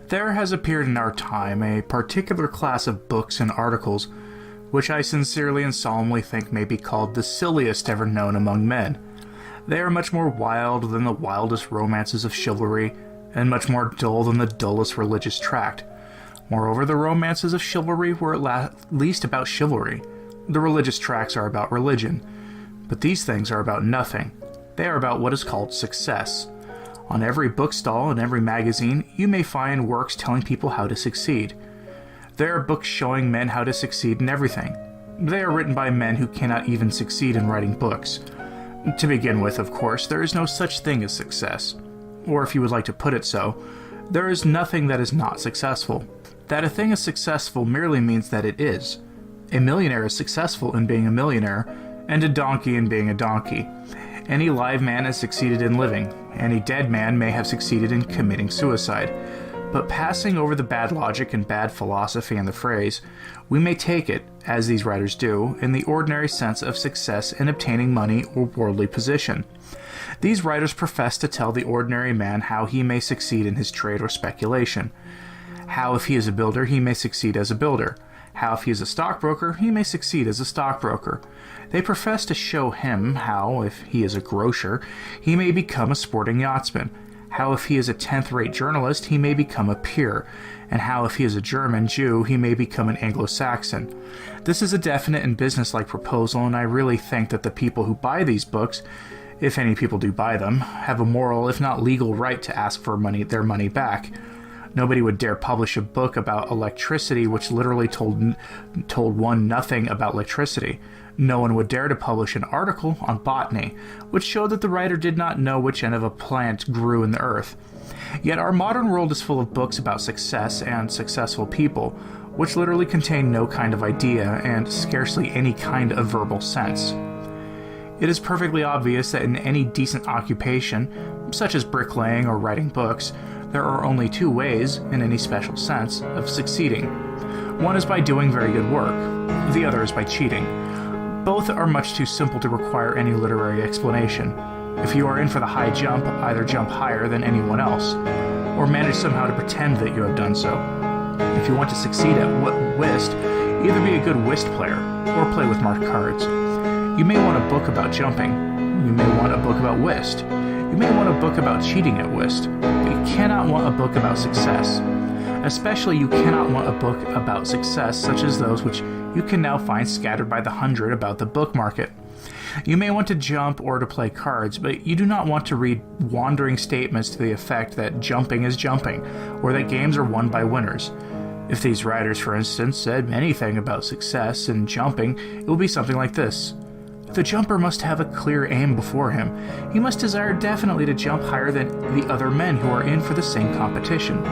There has appeared in our time a particular class of books and articles which I sincerely and solemnly think may be called the silliest ever known among men. They are much more wild than the wildest romances of chivalry, and much more dull than the dullest religious tract. Moreover, the romances of chivalry were at least about chivalry. The religious tracts are about religion. But these things are about nothing. They are about what is called success. On every bookstall and every magazine, you may find works telling people how to succeed. There are books showing men how to succeed in everything. They are written by men who cannot even succeed in writing books. To begin with, of course, there is no such thing as success. Or if you would like to put it so, there is nothing that is not successful. That a thing is successful merely means that it is. A millionaire is successful in being a millionaire, and a donkey in being a donkey. Any live man has succeeded in living. Any dead man may have succeeded in committing suicide. But passing over the bad logic and bad philosophy in the phrase, we may take it, as these writers do, in the ordinary sense of success in obtaining money or worldly position. These writers profess to tell the ordinary man how he may succeed in his trade or speculation. How, if he is a builder, he may succeed as a builder. How, if he is a stockbroker, he may succeed as a stockbroker. They profess to show him how, if he is a grocer, he may become a sporting yachtsman. How, if he is a 10th-rate journalist, he may become a peer. And how, if he is a German Jew, he may become an Anglo-Saxon. This is a definite and businesslike proposal, and I really think that the people who buy these books, if any people do buy them, have a moral, if not legal, right to ask for their money back. Nobody would dare publish a book about electricity which literally told one nothing about electricity. No one would dare to publish an article on botany, which showed that the writer did not know which end of a plant grew in the earth. Yet our modern world is full of books about success and successful people, which literally contain no kind of idea and scarcely any kind of verbal sense. It is perfectly obvious that in any decent occupation, such as bricklaying or writing books, there are only two ways, in any special sense, of succeeding. One is by doing very good work. The other is by cheating. Both are much too simple to require any literary explanation. If you are in for the high jump, either jump higher than anyone else, or manage somehow to pretend that you have done so. If you want to succeed at whist, either be a good whist player, or play with marked cards. You may want a book about jumping. You may want a book about whist. You may want a book about cheating at whist, but you cannot want a book about success. Especially you cannot want a book about success such as those which you can now find scattered by the hundred about the book market. You may want to jump or to play cards, but you do not want to read wandering statements to the effect that jumping is jumping, or that games are won by winners. If these writers, for instance, said anything about success and jumping, it will be something like this. The jumper must have a clear aim before him. He must desire definitely to jump higher than the other men who are in for the same competition.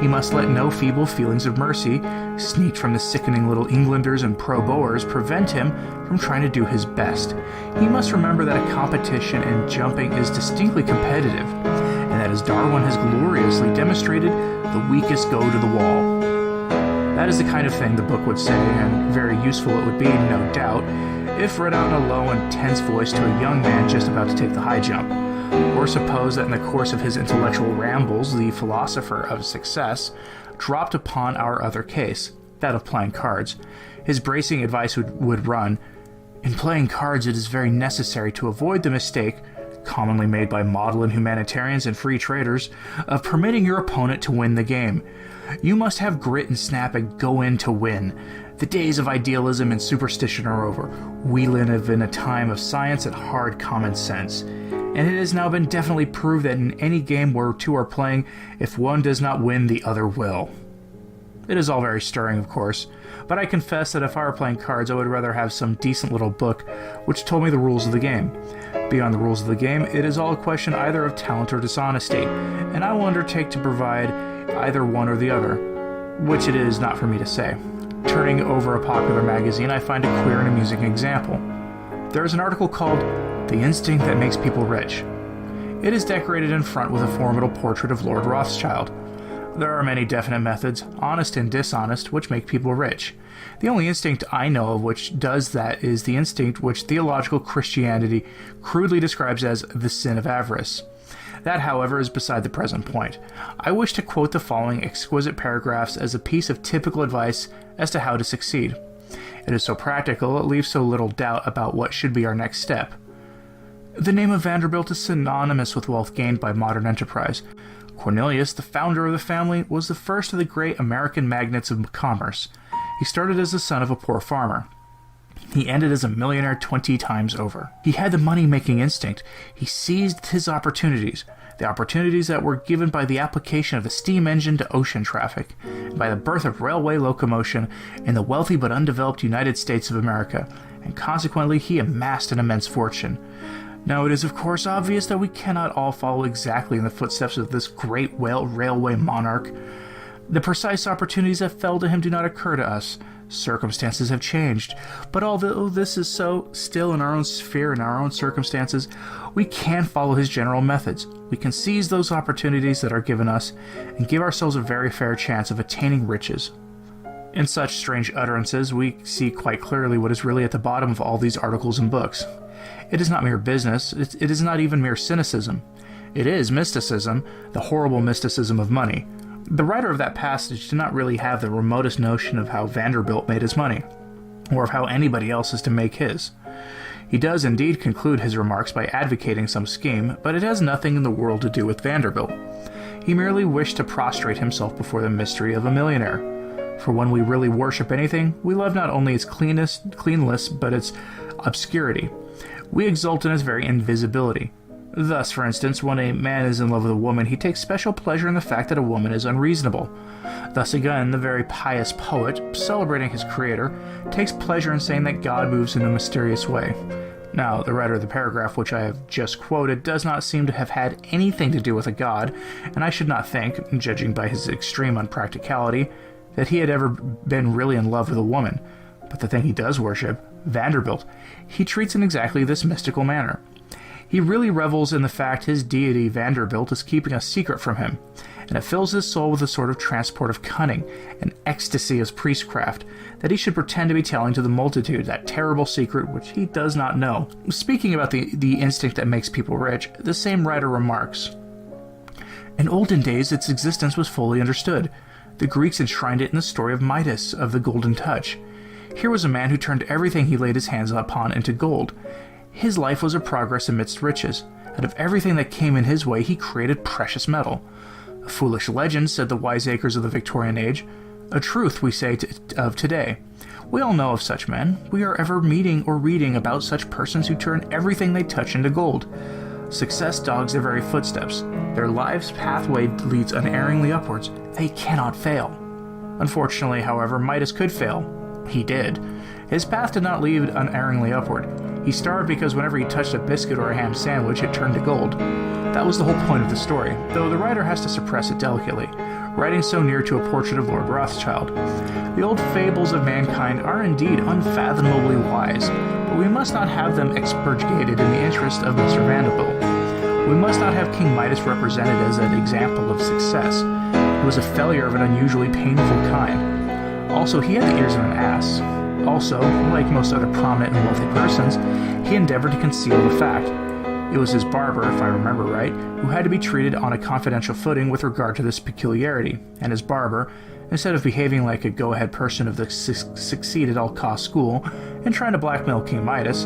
He must let no feeble feelings of mercy, sneaked from the sickening little Englanders and pro-Boers, prevent him from trying to do his best. He must remember that a competition in jumping is distinctly competitive, and that as Darwin has gloriously demonstrated, the weakest go to the wall. That is the kind of thing the book would say, and very useful it would be, no doubt, if read out in a low and tense voice to a young man just about to take the high jump. Or suppose that in the course of his intellectual rambles, the philosopher of success dropped upon our other case, that of playing cards. His bracing advice would run, "In playing cards it is very necessary to avoid the mistake, commonly made by maudlin humanitarians and free traders, of permitting your opponent to win the game. You must have grit and snap and go in to win. The days of idealism and superstition are over. We live in a time of science and hard common sense. And it has now been definitely proved that in any game where two are playing, if one does not win, the other will." It is all very stirring, of course, but I confess that if I were playing cards, I would rather have some decent little book which told me the rules of the game. Beyond the rules of the game, it is all a question either of talent or dishonesty, and I will undertake to provide either one or the other, which it is not for me to say. Turning over a popular magazine, I find a queer and amusing example. There is an article called "The Instinct That Makes People Rich." It is decorated in front with a formidable portrait of Lord Rothschild. There are many definite methods, honest and dishonest, which make people rich. The only instinct I know of which does that is the instinct which theological Christianity crudely describes as the sin of avarice. That, however, is beside the present point. I wish to quote the following exquisite paragraphs as a piece of typical advice as to how to succeed. It is so practical, it leaves so little doubt about what should be our next step. The name of Vanderbilt is synonymous with wealth gained by modern enterprise. Cornelius, the founder of the family, was the first of the great American magnates of commerce. He started as the son of a poor farmer. He ended as a millionaire 20 times over. He had the money-making instinct. He seized his opportunities, the opportunities that were given by the application of the steam engine to ocean traffic, and by the birth of railway locomotion in the wealthy but undeveloped United States of America, and consequently he amassed an immense fortune. Now, it is of course obvious that we cannot all follow exactly in the footsteps of this great railway monarch. The precise opportunities that fell to him do not occur to us. Circumstances have changed, but although this is so, still in our own sphere, in our own circumstances, we can follow his general methods. We can seize those opportunities that are given us, and give ourselves a very fair chance of attaining riches. In such strange utterances, we see quite clearly what is really at the bottom of all these articles and books. It is not mere business, it is not even mere cynicism. It is mysticism, the horrible mysticism of money. The writer of that passage did not really have the remotest notion of how Vanderbilt made his money, or of how anybody else is to make his. He does indeed conclude his remarks by advocating some scheme, but it has nothing in the world to do with Vanderbilt. He merely wished to prostrate himself before the mystery of a millionaire. For when we really worship anything, we love not only its cleanness, but its obscurity. We exult in its very invisibility. Thus, for instance, when a man is in love with a woman, he takes special pleasure in the fact that a woman is unreasonable. Thus again, the very pious poet, celebrating his creator, takes pleasure in saying that God moves in a mysterious way. Now, the writer of the paragraph which I have just quoted does not seem to have had anything to do with a god, and I should not think, judging by his extreme unpracticality, that he had ever been really in love with a woman. But the thing he does worship, Vanderbilt, he treats in exactly this mystical manner. He really revels in the fact his deity Vanderbilt is keeping a secret from him, and it fills his soul with a sort of transport of cunning, an ecstasy of priestcraft, that he should pretend to be telling to the multitude that terrible secret which he does not know. Speaking about the instinct that makes people rich, the same writer remarks, "In olden days its existence was fully understood. The Greeks enshrined it in the story of Midas, of the golden touch. Here was a man who turned everything he laid his hands upon into gold. His life was a progress amidst riches. Out of everything that came in his way he created precious metal. A foolish legend, said the wiseacres of the Victorian age. A truth, we say, of today. We all know of such men. We are ever meeting or reading about such persons who turn everything they touch into gold. Success dogs their very footsteps. Their life's pathway leads unerringly upwards. They cannot fail. Unfortunately, however, Midas could fail. He did. His path did not lead unerringly upward. He starved because whenever he touched a biscuit or a ham sandwich, it turned to gold. That was the whole point of the story, though the writer has to suppress it delicately, writing so near to a portrait of Lord Rothschild. The old fables of mankind are indeed unfathomably wise, but we must not have them expurgated in the interest of Mr. Vanderbilt. We must not have King Midas represented as an example of success. It was a failure of an unusually painful kind. Also, he had the ears of an ass. Also, like most other prominent and wealthy persons, he endeavored to conceal the fact. It was his barber, if I remember right, who had to be treated on a confidential footing with regard to this peculiarity, and his barber, instead of behaving like a go-ahead person of the succeed-at-all-cost school and trying to blackmail King Midas,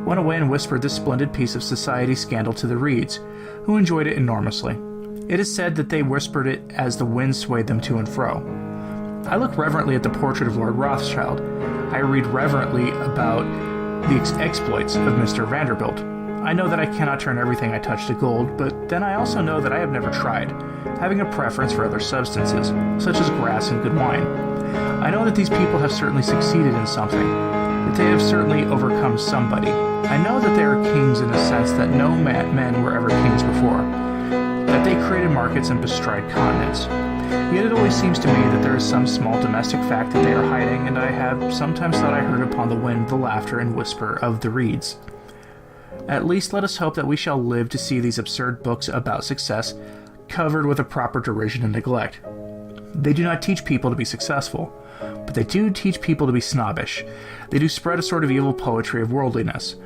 went away and whispered this splendid piece of society scandal to the Reeds, who enjoyed it enormously. It is said that they whispered it as the wind swayed them to and fro. I look reverently at the portrait of Lord Rothschild. I read reverently about the exploits of Mr. Vanderbilt. I know that I cannot turn everything I touch to gold, but then I also know that I have never tried, having a preference for other substances, such as grass and good wine. I know that these people have certainly succeeded in something, that they have certainly overcome somebody. I know that they are kings in a sense that no men were ever kings before, that they created markets and bestride continents. Yet it always seems to me that there is some small domestic fact that they are hiding, and I have sometimes thought I heard upon the wind the laughter and whisper of the reeds. At least let us hope that we shall live to see these absurd books about success covered with a proper derision and neglect. They do not teach people to be successful, but they do teach people to be snobbish. They do spread a sort of evil poetry of worldliness.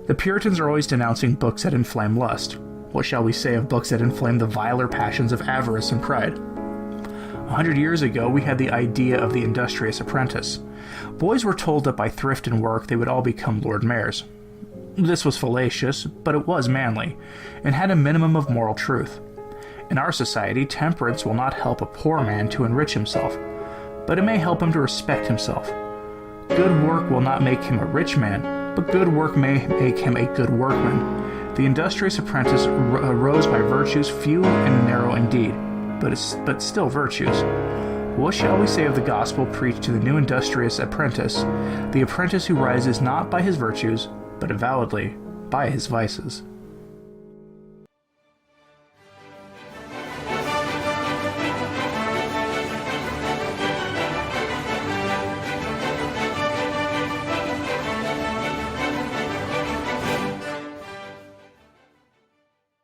The Puritans are always denouncing books that inflame lust. What shall we say of books that inflame the viler passions of avarice and pride? 100 years ago, we had the idea of the industrious apprentice. Boys were told that by thrift and work they would all become Lord Mayors. This was fallacious, but it was manly, and had a minimum of moral truth. In our society, temperance will not help a poor man to enrich himself, but it may help him to respect himself. Good work will not make him a rich man, but good work may make him a good workman. The industrious apprentice arose by virtues few and narrow indeed, but still virtues. What shall we say of the gospel preached to the new industrious apprentice, the apprentice who rises not by his virtues, but avowedly by his vices?